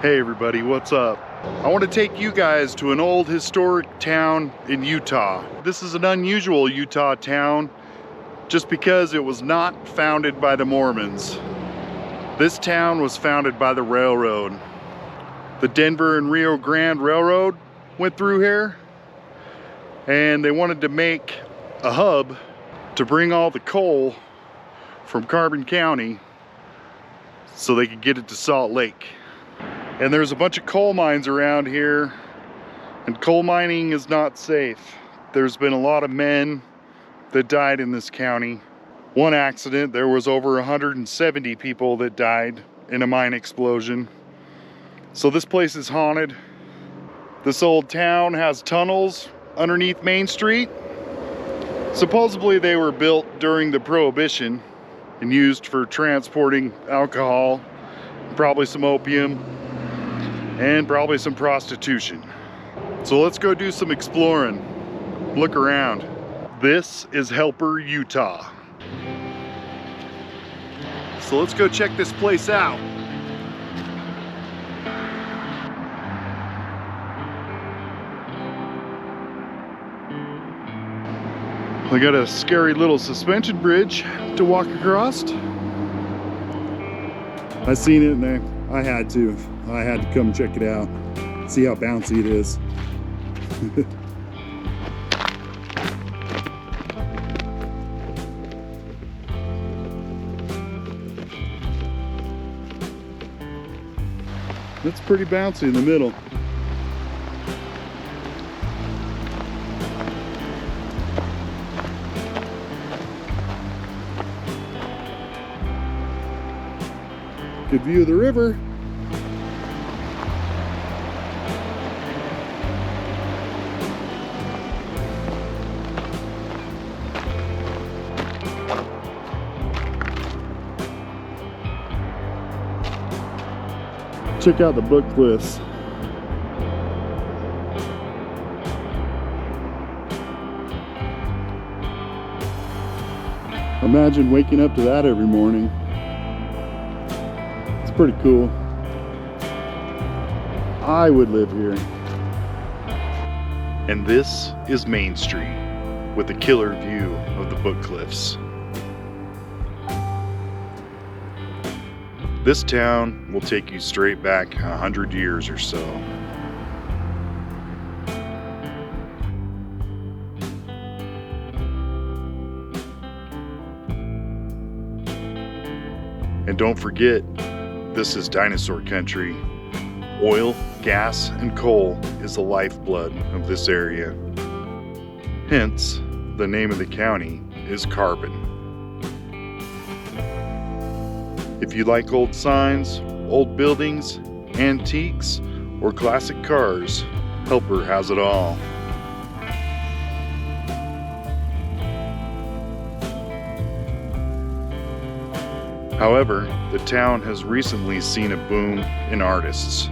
Hey everybody, what's up? I want to take you guys to an old historic town in Utah. This is an unusual Utah town just because it was not founded by the Mormons. This town was founded by the railroad. The Denver and Rio Grande Railroad went through here and they wanted to make a hub to bring all the coal from Carbon County so they could get it to Salt Lake. And there's a bunch of coal mines around here, and coal mining is not safe. There's been a lot of men that died in this county. One accident, there was over 170 people that died in a mine explosion. So this place is haunted. This old town has tunnels underneath Main Street. Supposedly they were built during the Prohibition and used for transporting alcohol, probably some opium, and probably some prostitution. So let's go do some exploring, look around. This is Helper, Utah. So let's go check this place out. We got a scary little suspension bridge to walk across. I seen it and I had to come check it out, see how bouncy it is. It's pretty bouncy in the middle. Good view of the river. Check out the book cliffs. Imagine waking up to that every morning. It's pretty cool. I would live here. And this is Main Street with a killer view of the book cliffs. This town will take you straight back 100 years or so. And don't forget, this is dinosaur country. Oil, gas, and coal is the lifeblood of this area. Hence, the name of the county is Carbon. If you like old signs, old buildings, antiques, or classic cars, Helper has it all. However, the town has recently seen a boom in artists.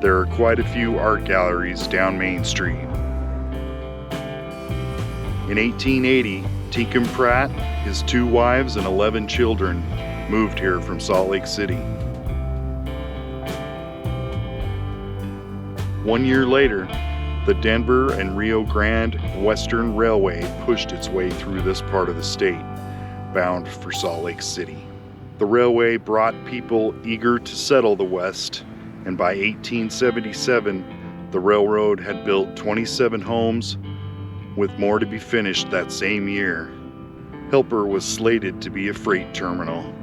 There are quite a few art galleries down Main Street. In 1880, Teacum Pratt, his 2 wives, and 11 children moved here from Salt Lake City. 1 year later, the Denver and Rio Grande Western Railway pushed its way through this part of the state, bound for Salt Lake City. The railway brought people eager to settle the West, and by 1877, the railroad had built 27 homes, with more to be finished that same year. Helper was slated to be a freight terminal.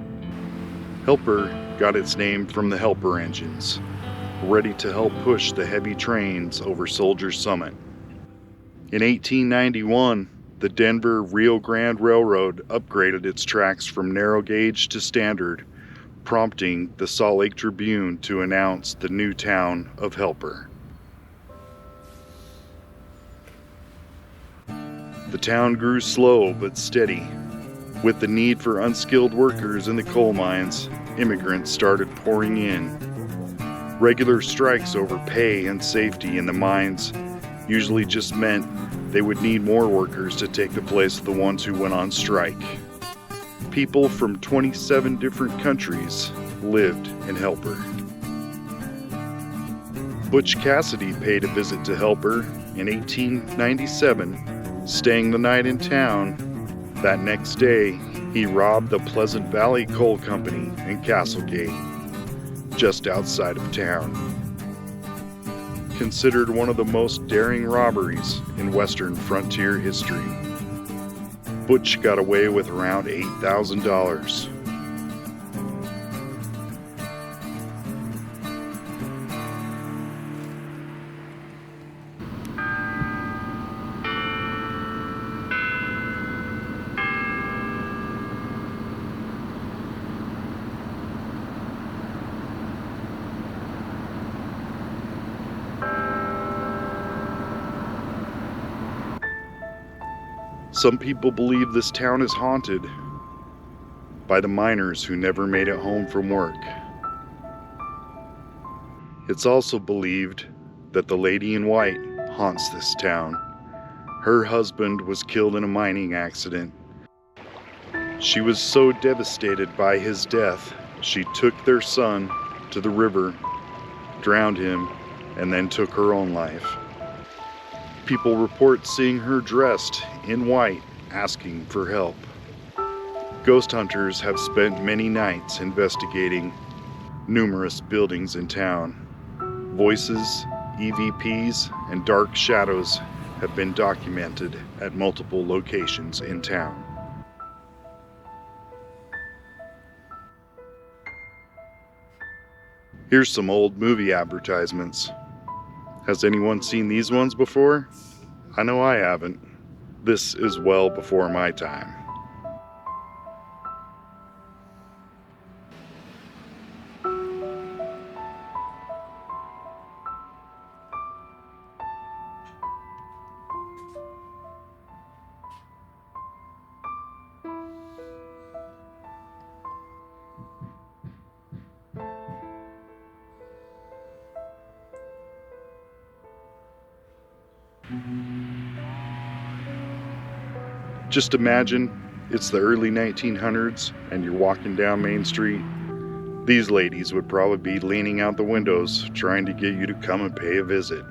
Helper got its name from the Helper engines, ready to help push the heavy trains over Soldier Summit. In 1891, the Denver-Rio Grande Railroad upgraded its tracks from narrow gauge to standard, prompting the Salt Lake Tribune to announce the new town of Helper. The town grew slow but steady. With the need for unskilled workers in the coal mines, immigrants started pouring in. Regular strikes over pay and safety in the mines usually just meant they would need more workers to take the place of the ones who went on strike. People from 27 different countries lived in Helper. Butch Cassidy paid a visit to Helper in 1897, staying the night in town. That next day, he robbed the Pleasant Valley Coal Company in Castlegate, just outside of town. Considered one of the most daring robberies in Western frontier history. Butch got away with around $8,000. Some people believe this town is haunted by the miners who never made it home from work. It's also believed that the lady in white haunts this town. Her husband was killed in a mining accident. She was so devastated by his death, she took their son to the river, drowned him, and then took her own life. People report seeing her dressed in white, asking for help. Ghost hunters have spent many nights investigating numerous buildings in town. Voices, EVPs, and dark shadows have been documented at multiple locations in town. Here's some old movie advertisements. Has anyone seen these ones before? I know I haven't. This is well before my time. Just imagine it's the early 1900s and you're walking down Main Street. These ladies would probably be leaning out the windows trying to get you to come and pay a visit.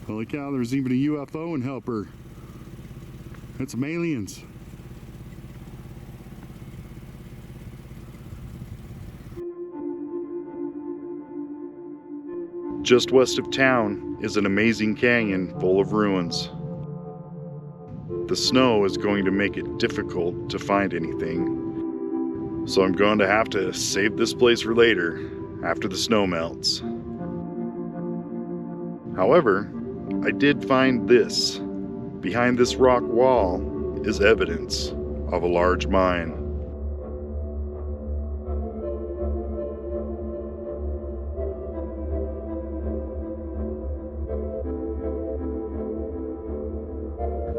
Holy cow, there's even a UFO in Helper. That's some aliens. Just west of town is an amazing canyon full of ruins. The snow is going to make it difficult to find anything, so I'm going to have to save this place for later, after the snow melts. However, I did find this. Behind this rock wall is evidence of a large mine.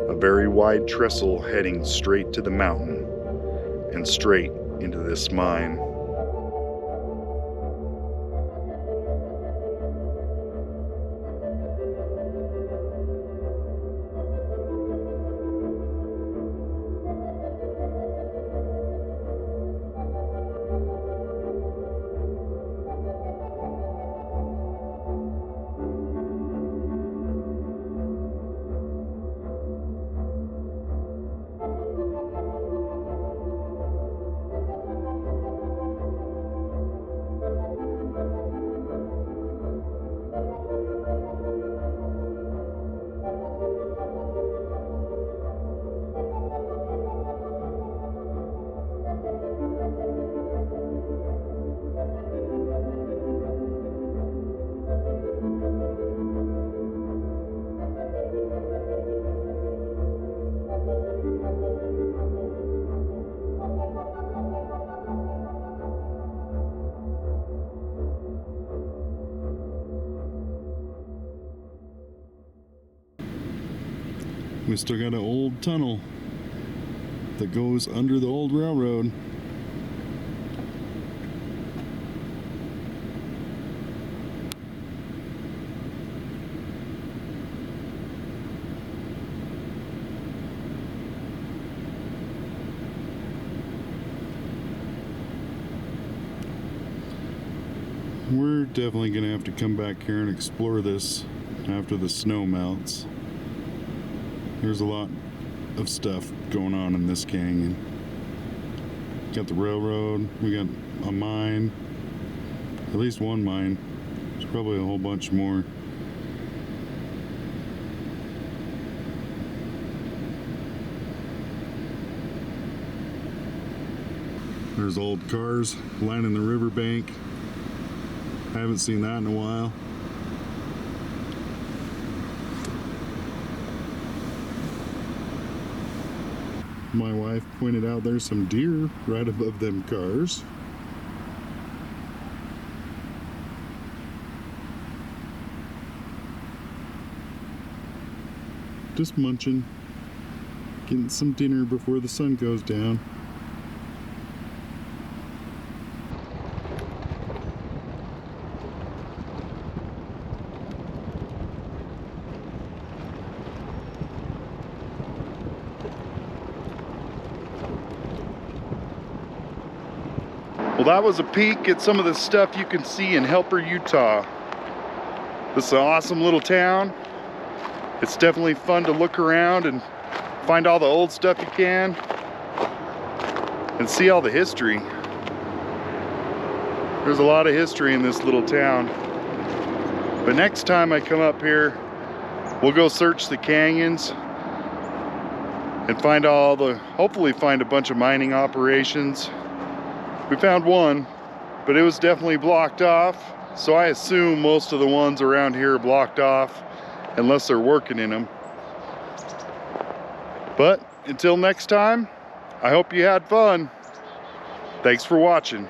A very wide trestle heading straight to the mountain and straight into this mine. We still got an old tunnel that goes under the old railroad. We're definitely gonna have to come back here and explore this after the snow melts. There's a lot of stuff going on in this canyon. Got the railroad, we got a mine, at least one mine. There's probably a whole bunch more. There's old cars lining the riverbank. I haven't seen that in a while. My wife pointed out there's some deer right above them cars. Just munching, getting some dinner before the sun goes down. Well, that was a peek at some of the stuff you can see in Helper, Utah. This is an awesome little town. It's definitely fun to look around and find all the old stuff you can and see all the history. There's a lot of history in this little town. But next time I come up here, we'll go search the canyons and find hopefully find a bunch of mining operations. We found one, but it was definitely blocked off. So I assume most of the ones around here are blocked off unless they're working in them. But until next time, I hope you had fun. Thanks for watching.